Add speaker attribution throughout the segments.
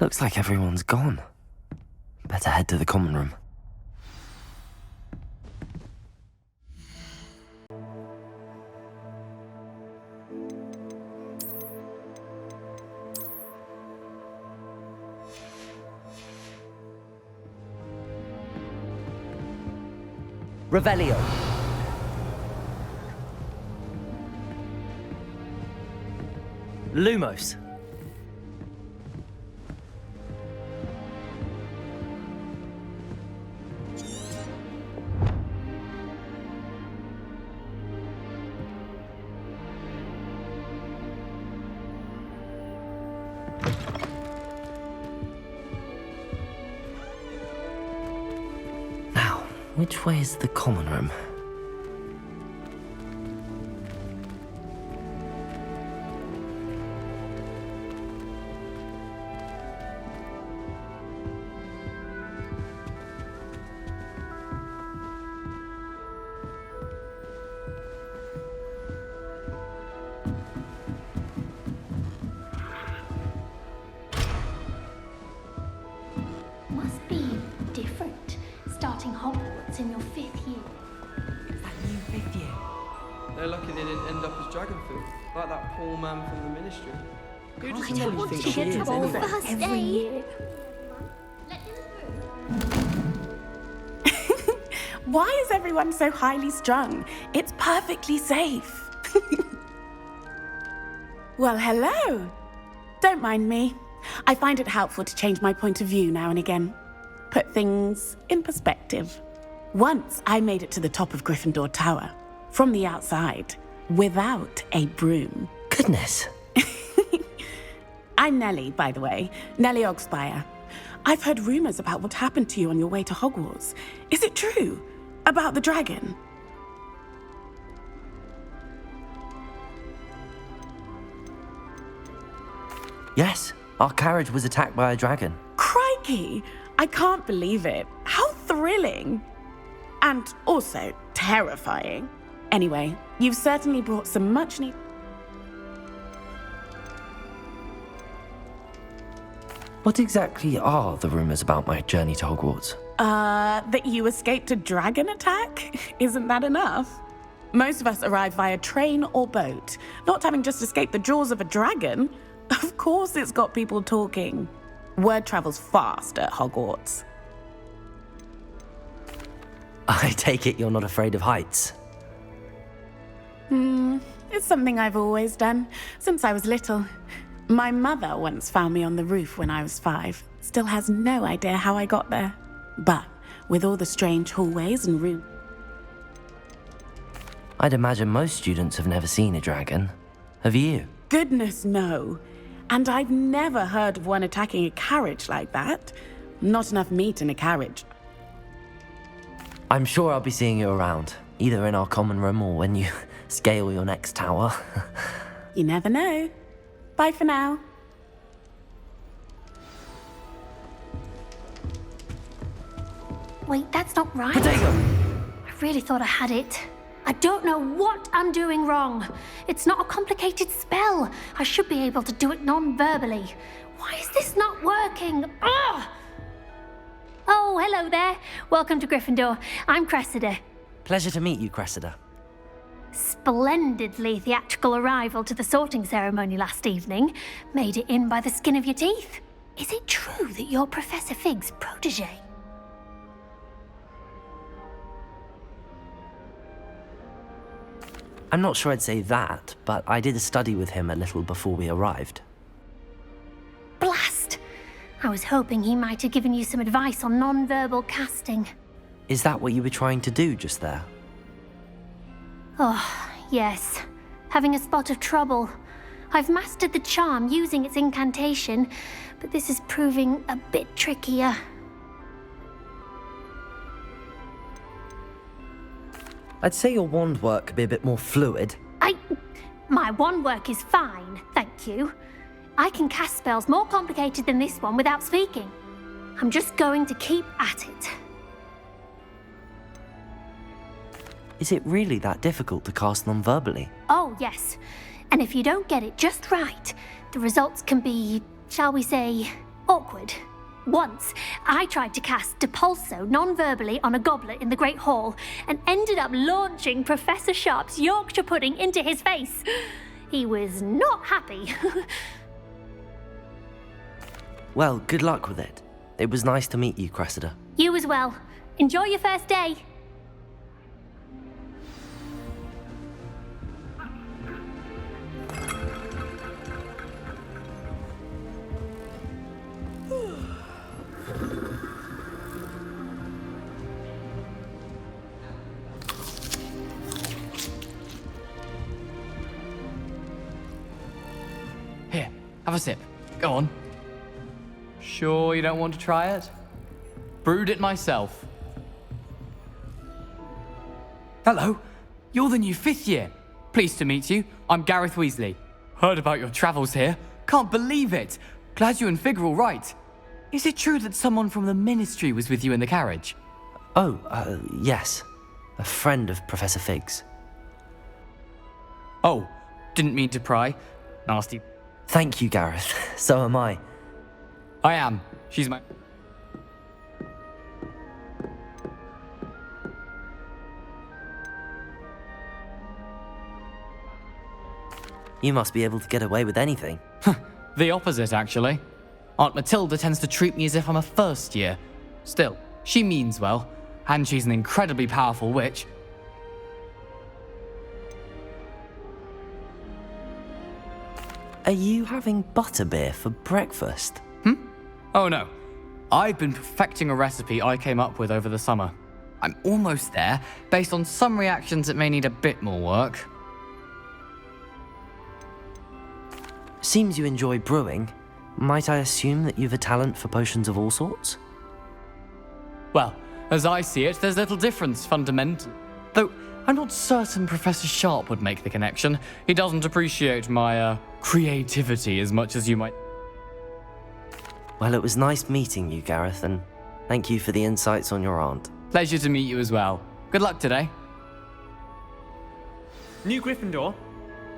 Speaker 1: Looks like everyone's gone. Better head to the common room.
Speaker 2: Revelio. Lumos.
Speaker 1: Now, which way is the common room?
Speaker 3: Must be different, starting Hogwarts in your 5th year.
Speaker 4: Is that new 5th year?
Speaker 5: They're lucky they didn't end up as Dragonfield, like that poor man from the Ministry. Who
Speaker 4: Can't
Speaker 5: doesn't
Speaker 4: tell
Speaker 5: want
Speaker 4: you
Speaker 5: to
Speaker 4: think
Speaker 5: get
Speaker 4: she is,
Speaker 5: trouble
Speaker 4: anyway.
Speaker 5: for
Speaker 3: Every year.
Speaker 6: Why is everyone so highly strung? It's perfectly safe. Well, hello. Don't mind me. I find it helpful to change my point of view now and again. Put things in perspective. Once I made it to the top of Gryffindor Tower, from the outside, without a broom.
Speaker 1: Goodness.
Speaker 6: I'm Nellie, by the way. Nellie Ogspire. I've heard rumors about what happened to you on your way to Hogwarts. Is it true? About the dragon?
Speaker 1: Yes, our carriage was attacked by a dragon.
Speaker 6: Crikey! I can't believe it. How thrilling! And also terrifying. Anyway, you've certainly brought some much needed.
Speaker 1: What exactly are the rumors about my journey to Hogwarts?
Speaker 6: That you escaped a dragon attack? Isn't that enough? Most of us arrive via train or boat, not having just escaped the jaws of a dragon. Of course it's got people talking. Word travels fast at Hogwarts.
Speaker 1: I take it you're not afraid of heights.
Speaker 6: It's something I've always done, since I was little. My mother once found me on the roof when I was 5. Still has no idea how I got there. But with all the strange hallways and rooms...
Speaker 1: I'd imagine most students have never seen a dragon. Have you?
Speaker 6: Goodness, no. And I've never heard of one attacking a carriage like that. Not enough meat in a carriage.
Speaker 1: I'm sure I'll be seeing you around, either in our common room or when you scale your next tower.
Speaker 6: You never know. Bye for now.
Speaker 3: Wait, that's not right.
Speaker 1: Potato!
Speaker 3: I really thought I had it. I don't know what I'm doing wrong. It's not a complicated spell. I should be able to do it non-verbally. Why is this not working? Ugh! Oh, hello there. Welcome to Gryffindor. I'm Cressida.
Speaker 1: Pleasure to meet you, Cressida.
Speaker 3: Splendidly theatrical arrival to the sorting ceremony last evening. Made it in by the skin of your teeth. Is it true that you're Professor Fig's protege?
Speaker 1: I'm not sure I'd say that, but I did a study with him a little before we arrived.
Speaker 3: Blast! I was hoping he might have given you some advice on non-verbal casting.
Speaker 1: Is that what you were trying to do just there?
Speaker 3: Oh, yes. Having a spot of trouble. I've mastered the charm using its incantation, but this is proving a bit trickier.
Speaker 1: I'd say your wand work could be a bit more fluid.
Speaker 3: My wand work is fine, thank you. I can cast spells more complicated than this one without speaking. I'm just going to keep at it.
Speaker 1: Is it really that difficult to cast non-verbally?
Speaker 3: Oh, yes. And if you don't get it just right, the results can be, shall we say, awkward. Once, I tried to cast Depulso non-verbally on a goblet in the Great Hall and ended up launching Professor Sharp's Yorkshire pudding into his face. He was not happy.
Speaker 1: Well, good luck with it. It was nice to meet you, Cressida.
Speaker 3: You as well. Enjoy your first day.
Speaker 7: Here, have a sip. Go on. Sure you don't want to try it? Brewed it myself. Hello, you're the new 5th year. Pleased to meet you. I'm Gareth Weasley. Heard about your travels here. Can't believe it. Glad you and Fig are all right. Is it true that someone from the Ministry was with you in the carriage?
Speaker 1: Oh, yes. A friend of Professor Fig's.
Speaker 7: Oh, didn't mean to pry. Nasty.
Speaker 1: Thank you, Gareth. So am I.
Speaker 7: I am. She's my...
Speaker 1: You must be able to get away with anything.
Speaker 7: The opposite, actually. Aunt Matilda tends to treat me as if I'm a first year. Still, she means well, and she's an incredibly powerful witch.
Speaker 1: Are you having butterbeer for breakfast?
Speaker 7: Oh no. I've been perfecting a recipe I came up with over the summer. I'm almost there, based on some reactions that may need a bit more work.
Speaker 1: Seems you enjoy brewing. Might I assume that you've a talent for potions of all sorts?
Speaker 7: Well, as I see it, there's little difference fundamentally. Though, I'm not certain Professor Sharp would make the connection. He doesn't appreciate my, creativity as much as you might...
Speaker 1: Well, it was nice meeting you, Gareth, and thank you for the insights on your aunt.
Speaker 7: Pleasure to meet you as well. Good luck today.
Speaker 8: New Gryffindor.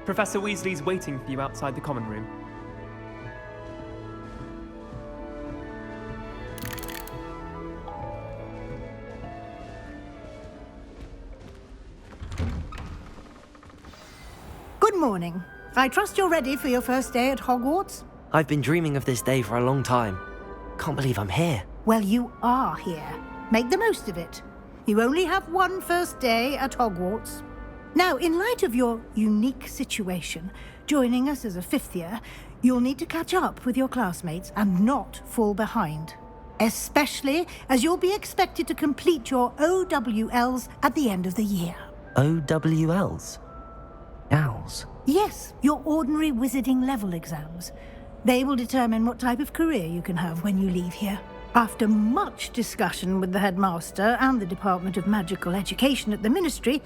Speaker 8: Professor Weasley's waiting for you outside the common room.
Speaker 9: Good morning. I trust you're ready for your first day at Hogwarts?
Speaker 1: I've been dreaming of this day for a long time. Can't believe I'm here.
Speaker 9: Well, you are here. Make the most of it. You only have one first day at Hogwarts. Now, in light of your unique situation, joining us as a 5th year, you'll need to catch up with your classmates and not fall behind. Especially as you'll be expected to complete your OWLs at the end of the year.
Speaker 1: OWLs? Owls?
Speaker 9: Yes, your ordinary wizarding level exams. They will determine what type of career you can have when you leave here. After much discussion with the headmaster and the Department of Magical Education at the Ministry,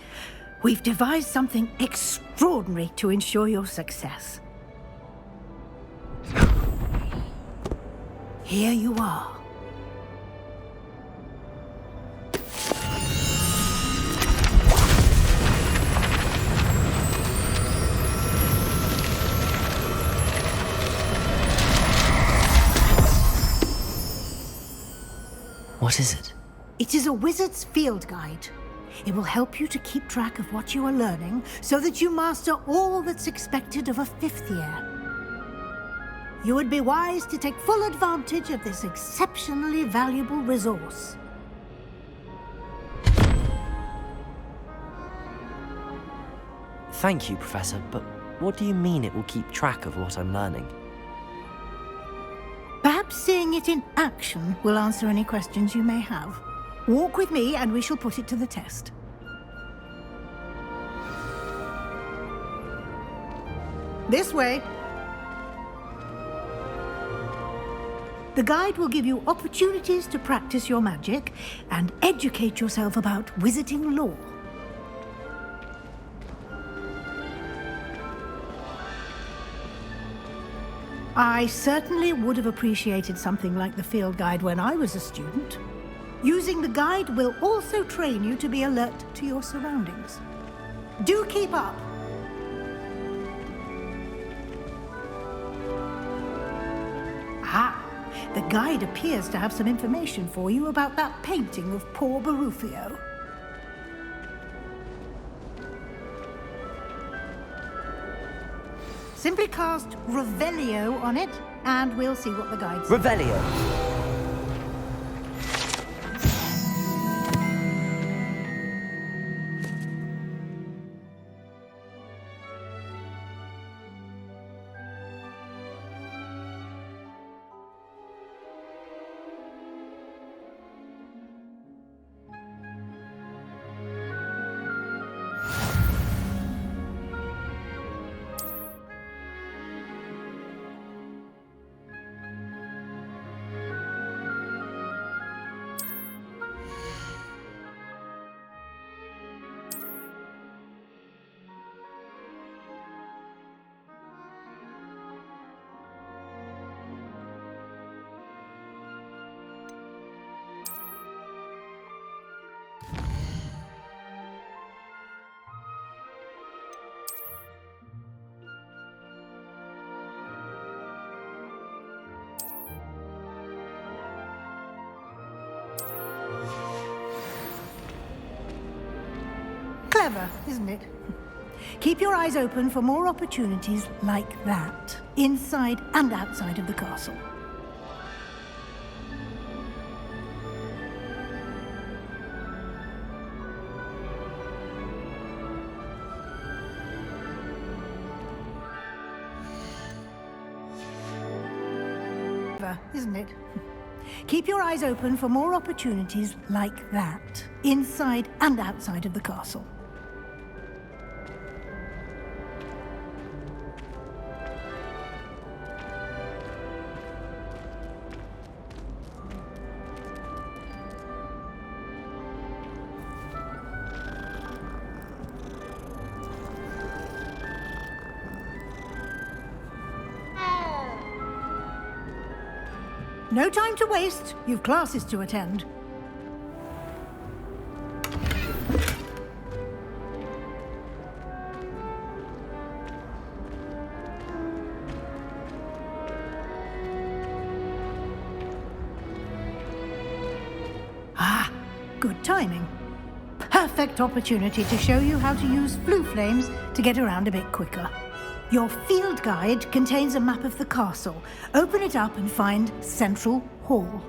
Speaker 9: we've devised something extraordinary to ensure your success. Here you are.
Speaker 1: What is it?
Speaker 9: It is a wizard's field guide. It will help you to keep track of what you are learning so that you master all that's expected of a 5th year. You would be wise to take full advantage of this exceptionally valuable resource.
Speaker 1: Thank you, Professor, but what do you mean it will keep track of what I'm learning?
Speaker 9: Perhaps seeing it in action will answer any questions you may have. Walk with me and we shall put it to the test. This way. The guide will give you opportunities to practice your magic and educate yourself about wizarding lore. I certainly would have appreciated something like the field guide when I was a student. Using the guide will also train you to be alert to your surroundings. Do keep up! The guide appears to have some information for you about that painting of poor Barufio. Simply cast Revelio on it, and we'll see what the guide says.
Speaker 2: Revelio.
Speaker 9: Clever, isn't it? Keep your eyes open for more opportunities like that, inside and outside of the castle. Clever, isn't it? Keep your eyes open for more opportunities like that, inside and outside of the castle. No time to waste. You've classes to attend. Ah, good timing. Perfect opportunity to show you how to use flue flames to get around a bit quicker. Your field guide contains a map of the castle. Open it up and find Central Hall.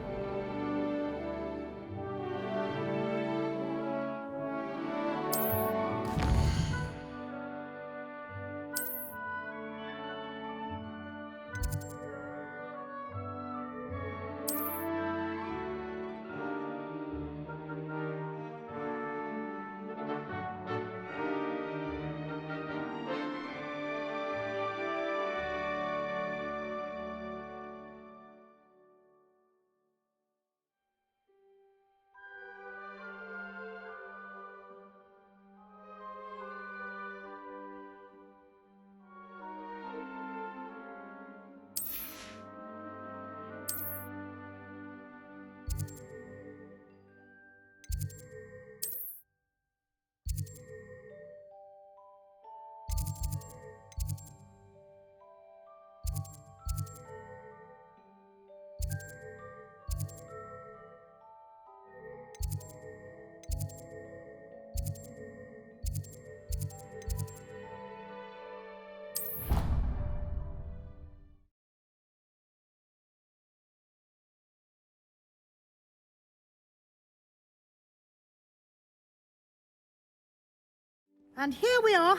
Speaker 9: And here we are.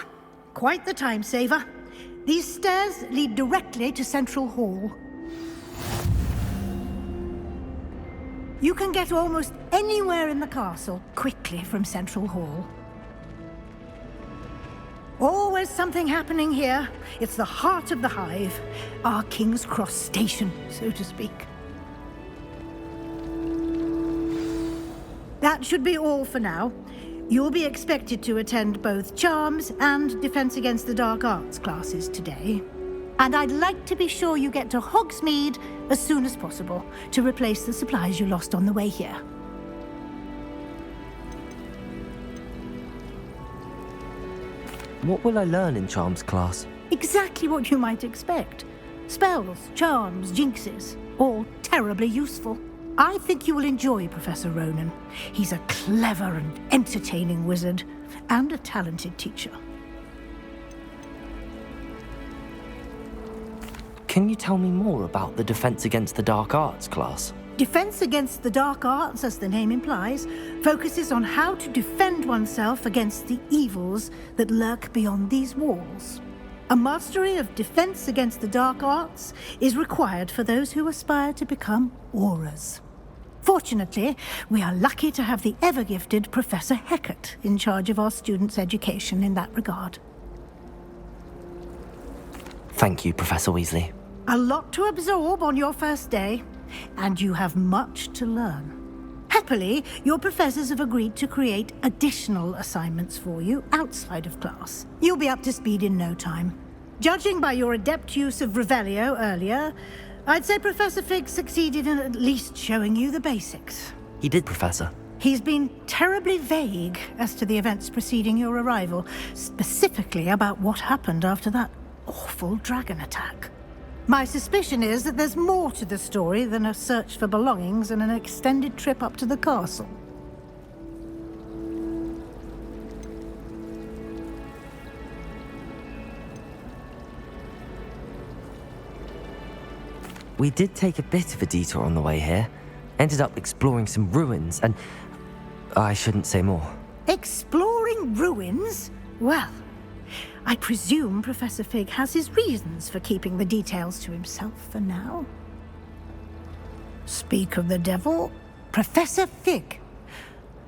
Speaker 9: Quite the time saver. These stairs lead directly to Central Hall. You can get almost anywhere in the castle quickly from Central Hall. Always something happening here. It's the heart of the Hive, our King's Cross station, so to speak. That should be all for now. You'll be expected to attend both Charms and Defense Against the Dark Arts classes today. And I'd like to be sure you get to Hogsmeade as soon as possible to replace the supplies you lost on the way here.
Speaker 1: What will I learn in Charms class?
Speaker 9: Exactly what you might expect. Spells, charms, jinxes, all terribly useful. I think you will enjoy Professor Ronan. He's a clever and entertaining wizard, and a talented teacher.
Speaker 1: Can you tell me more about the Defense Against the Dark Arts class?
Speaker 9: Defense Against the Dark Arts, as the name implies, focuses on how to defend oneself against the evils that lurk beyond these walls. A mastery of Defense Against the Dark Arts is required for those who aspire to become auras. Fortunately, we are lucky to have the ever-gifted Professor Hecat in charge of our students' education in that regard.
Speaker 1: Thank you, Professor Weasley.
Speaker 9: A lot to absorb on your first day, and you have much to learn. Happily, your professors have agreed to create additional assignments for you outside of class. You'll be up to speed in no time. Judging by your adept use of Revelio earlier, I'd say Professor Fig succeeded in at least showing you the basics.
Speaker 1: He did, Professor.
Speaker 9: He's been terribly vague as to the events preceding your arrival, specifically about what happened after that awful dragon attack. My suspicion is that there's more to the story than a search for belongings and an extended trip up to the castle.
Speaker 1: We did take a bit of a detour on the way here. Ended up exploring some ruins and... I shouldn't say more.
Speaker 9: Exploring ruins? Well, I presume Professor Fig has his reasons for keeping the details to himself for now. Speak of the devil, Professor Fig.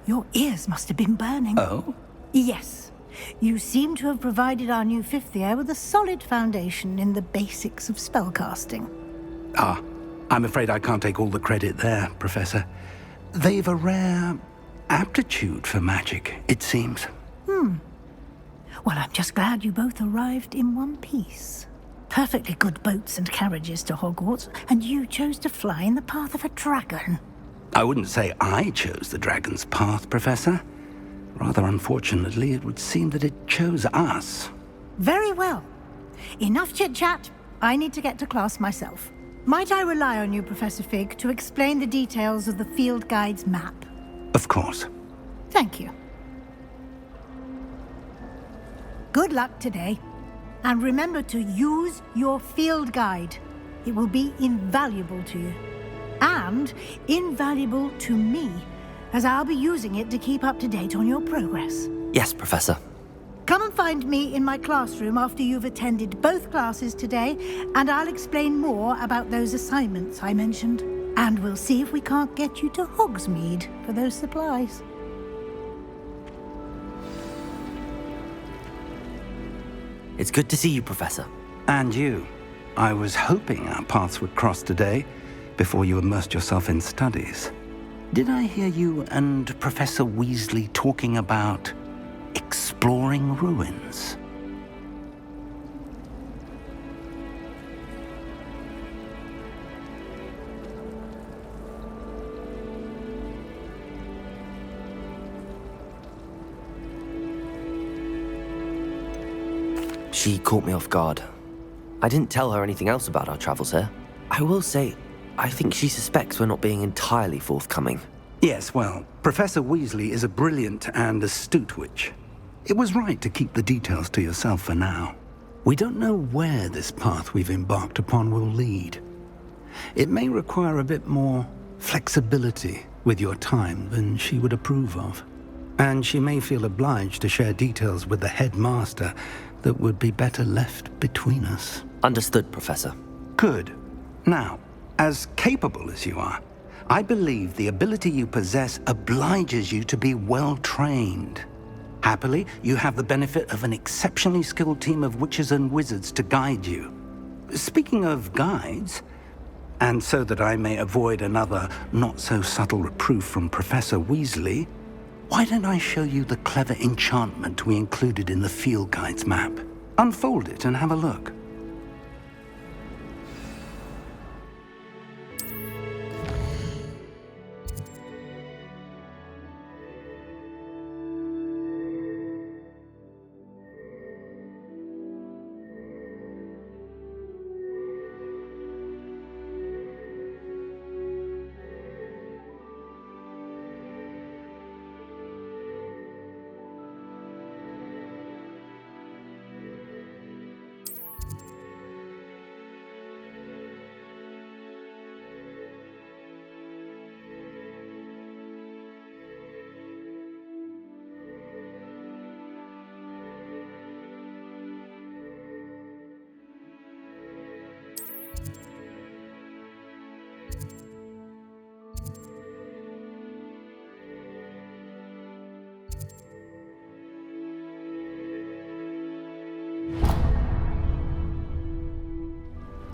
Speaker 9: Your ears must have been burning.
Speaker 10: Oh?
Speaker 9: Yes. You seem to have provided our new fifth year with a solid foundation in the basics of spellcasting.
Speaker 10: Ah, I'm afraid I can't take all the credit there, Professor. They've a rare aptitude for magic, it seems.
Speaker 9: Well, I'm just glad you both arrived in one piece. Perfectly good boats and carriages to Hogwarts, and you chose to fly in the path of a dragon.
Speaker 10: I wouldn't say I chose the dragon's path, Professor. Rather unfortunately, it would seem that it chose us.
Speaker 9: Very well. Enough chit-chat. I need to get to class myself. Might I rely on you, Professor Fig, to explain the details of the field guide's map?
Speaker 10: Of course.
Speaker 9: Thank you. Good luck today. And remember to use your field guide. It will be invaluable to you. And invaluable to me, as I'll be using it to keep up to date on your progress.
Speaker 1: Yes, Professor.
Speaker 9: Come and find me in my classroom after you've attended both classes today, and I'll explain more about those assignments I mentioned. And we'll see if we can't get you to Hogsmeade for those supplies.
Speaker 1: It's good to see you, Professor.
Speaker 10: And you. I was hoping our paths would cross today, before you immersed yourself in studies. Did I hear you and Professor Weasley talking about exploring ruins?
Speaker 1: She caught me off guard. I didn't tell her anything else about our travels here. I will say, I think she suspects we're not being entirely forthcoming.
Speaker 10: Yes, well, Professor Weasley is a brilliant and astute witch. It was right to keep the details to yourself for now. We don't know where this path we've embarked upon will lead. It may require a bit more flexibility with your time than she would approve of. And she may feel obliged to share details with the headmaster that would be better left between us.
Speaker 1: Understood, Professor.
Speaker 10: Good. Now, as capable as you are, I believe the ability you possess obliges you to be well trained. Happily, you have the benefit of an exceptionally skilled team of witches and wizards to guide you. Speaking of guides, and so that I may avoid another not-so-subtle reproof from Professor Weasley, why don't I show you the clever enchantment we included in the field guide's map? Unfold it and have a look.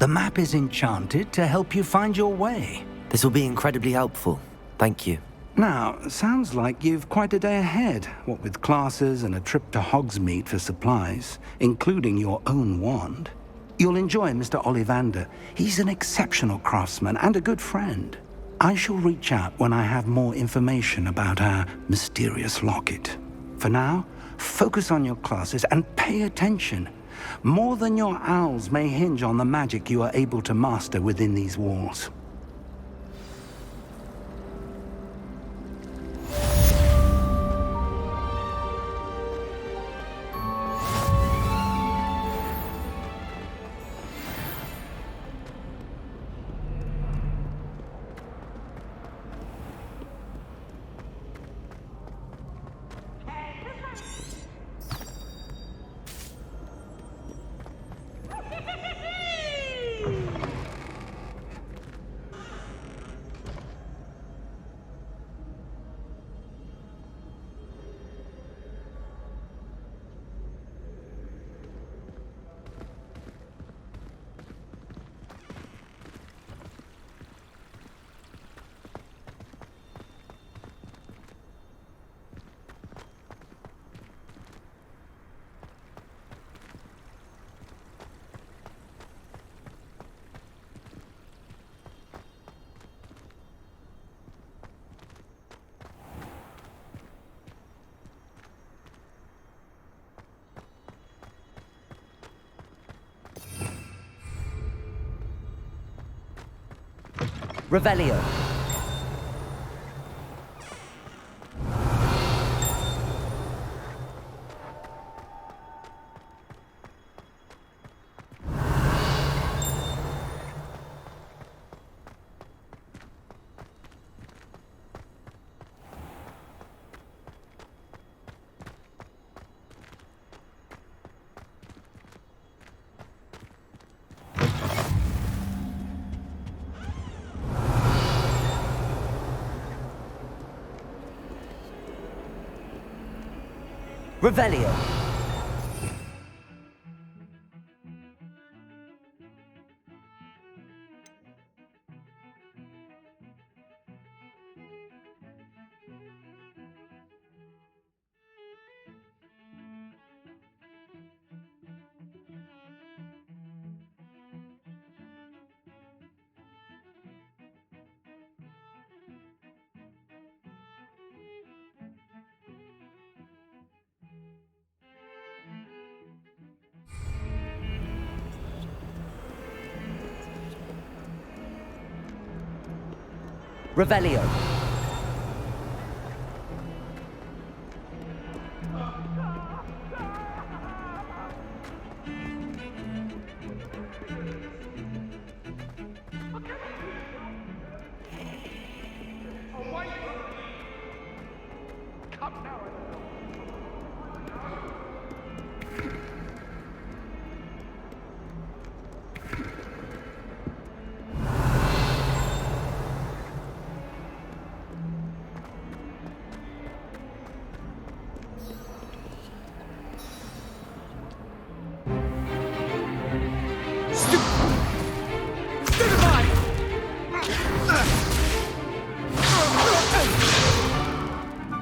Speaker 10: The map is enchanted to help you find your way.
Speaker 1: This will be incredibly helpful. Thank you.
Speaker 10: Now, sounds like you've quite a day ahead, what with classes and a trip to Hogsmeade for supplies, including your own wand. You'll enjoy Mr. Ollivander. He's an exceptional craftsman and a good friend. I shall reach out when I have more information about our mysterious locket. For now, focus on your classes and pay attention. More than your owls may hinge on the magic you are able to master within these walls.
Speaker 2: Revelio. Revelio. Revelio.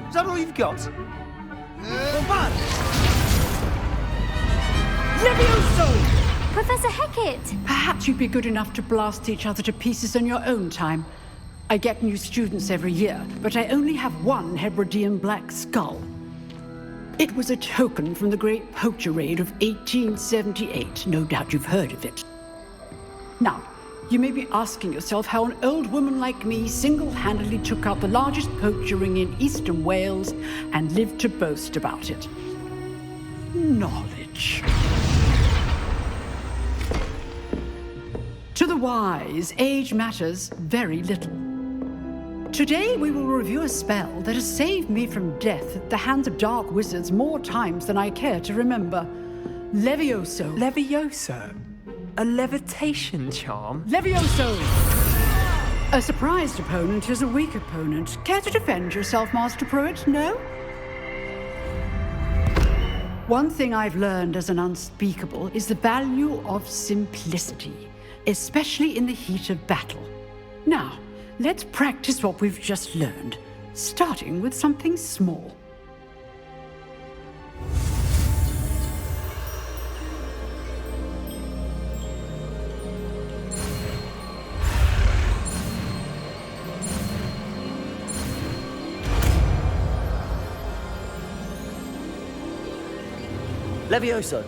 Speaker 11: Is that all you've got?
Speaker 6: Levioso!
Speaker 3: Professor Hecat!
Speaker 12: Perhaps you'd be good enough to blast each other to pieces in your own time. I get new students every year, but I only have one Hebridean black skull. It was a token from the Great Poacher Raid of 1878. No doubt you've heard of it. Now, you may be asking yourself how an old woman like me single-handedly took out the largest poacher ring in eastern Wales and lived to boast about it. Knowledge. To the wise, age matters very little. Today we will review a spell that has saved me from death at the hands of dark wizards more times than I care to remember. Levioso.
Speaker 8: Levioso? A levitation charm?
Speaker 12: Levioso! A surprised opponent is a weak opponent. Care to defend yourself, Master Pruitt? No? One thing I've learned as an unspeakable is the value of simplicity. especially in the heat of battle. Now, let's practice what we've just learned, starting with something small.
Speaker 1: Levioso.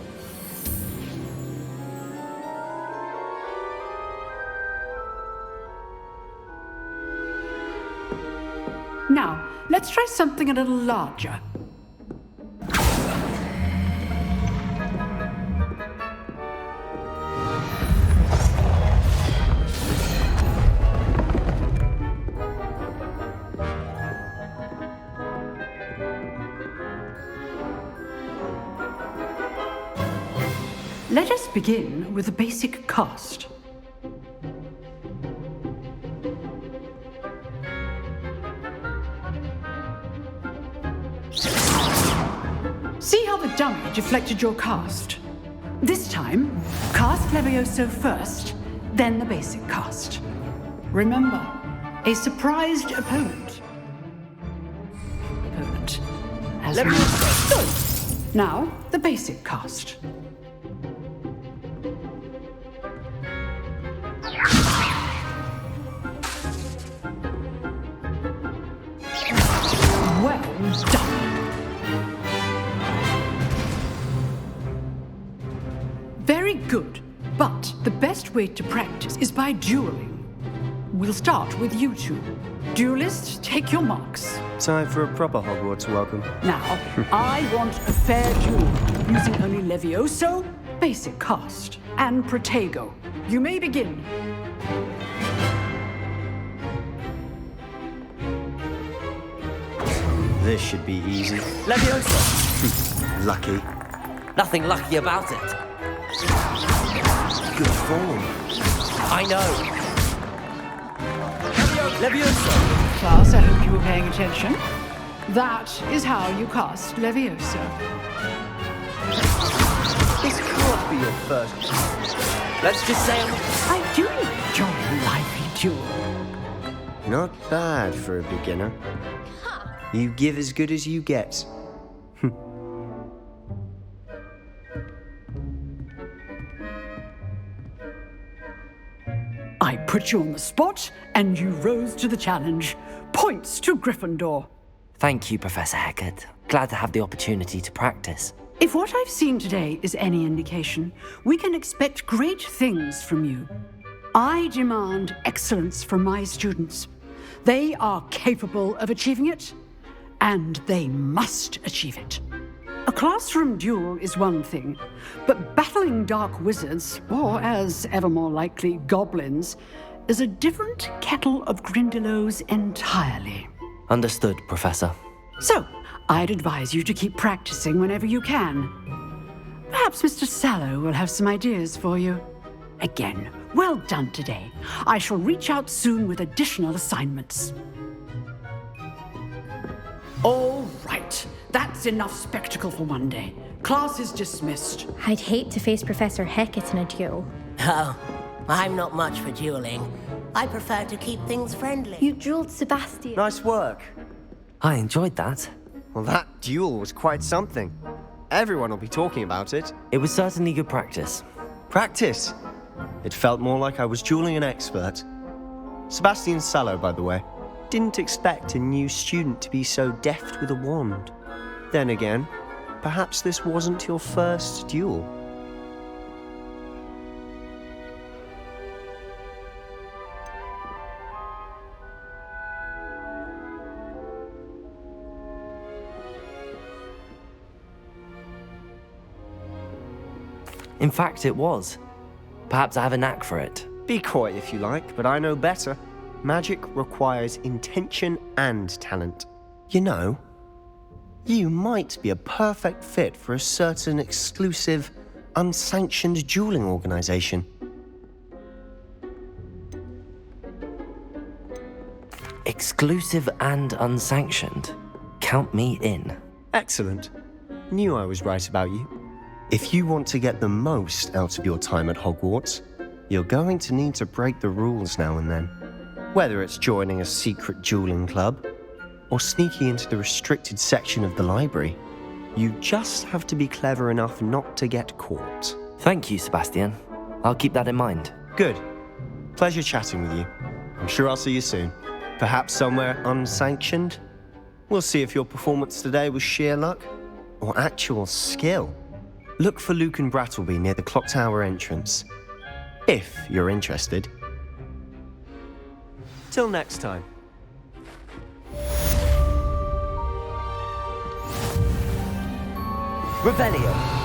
Speaker 12: Now, let's try something a little larger. Let us begin with a basic cast. See how the dummy deflected your cast? This time, cast Levioso first, then the basic cast. Remember, a surprised opponent. As Levioso. Now, the basic cast. Well done. Very good, but the best way to practice is by dueling. We'll start with you two. Duelists, take your marks.
Speaker 11: Time for a proper Hogwarts welcome.
Speaker 12: Now, I want a fair duel, using only Levioso, basic cast, and Protego. You may begin.
Speaker 11: This should be easy.
Speaker 1: Levioso.
Speaker 11: Lucky.
Speaker 1: Nothing lucky about it.
Speaker 11: Good form.
Speaker 1: I know. Levioso.
Speaker 12: Class, I hope you were paying attention. That is how you cast Levioso.
Speaker 11: This can't be your first.
Speaker 1: Let's just say
Speaker 12: I do enjoy a lively duel.
Speaker 11: Not bad for a beginner. You give as good as you get.
Speaker 12: I put you on the spot, and you rose to the challenge. Points to Gryffindor.
Speaker 1: Thank you, Professor Hecat. Glad to have the opportunity to practice.
Speaker 12: If what I've seen today is any indication, we can expect great things from you. I demand excellence from my students. They are capable of achieving it, and they must achieve it. A classroom duel is one thing, but battling dark wizards, or as ever more likely, goblins, is a different kettle of Grindylows entirely.
Speaker 1: Understood, Professor.
Speaker 12: So, I'd advise you to keep practicing whenever you can. Perhaps Mr. Sallow will have some ideas for you. Again, well done today. I shall reach out soon with additional assignments. All right. That's enough spectacle for one day. Class is dismissed.
Speaker 13: I'd hate to face Professor Hecat in a duel.
Speaker 14: Oh, I'm not much for dueling. I prefer to keep things friendly.
Speaker 13: You dueled Sebastian.
Speaker 11: Nice work.
Speaker 1: I enjoyed that.
Speaker 11: Well, that duel was quite something. Everyone will be talking about it.
Speaker 1: It was certainly good practice.
Speaker 11: Practice? It felt more like I was dueling an expert. Sebastian Sallow, by the way. Didn't expect a new student to be so deft with a wand. Then again, perhaps this wasn't your first duel.
Speaker 1: In fact, it was. Perhaps I have a knack for it.
Speaker 11: Be coy if you like, but I know better. Magic requires intention and talent. You know, you might be a perfect fit for a certain exclusive, unsanctioned dueling organization.
Speaker 1: Exclusive and unsanctioned. Count me in.
Speaker 11: Excellent. Knew I was right about you. If you want to get the most out of your time at Hogwarts, You're going to need to break the rules now and then. Whether it's joining a secret dueling club or sneaking into the restricted section of the library, you just have to be clever enough not to get caught.
Speaker 1: Thank you, Sebastian. I'll keep that in mind.
Speaker 11: Good. Pleasure chatting with you. I'm sure I'll see you soon. Perhaps somewhere unsanctioned? We'll see if your performance today was sheer luck or actual skill. Look for Luke and Brattleby near the clock tower entrance, if you're interested. Till next time.
Speaker 2: Revelio.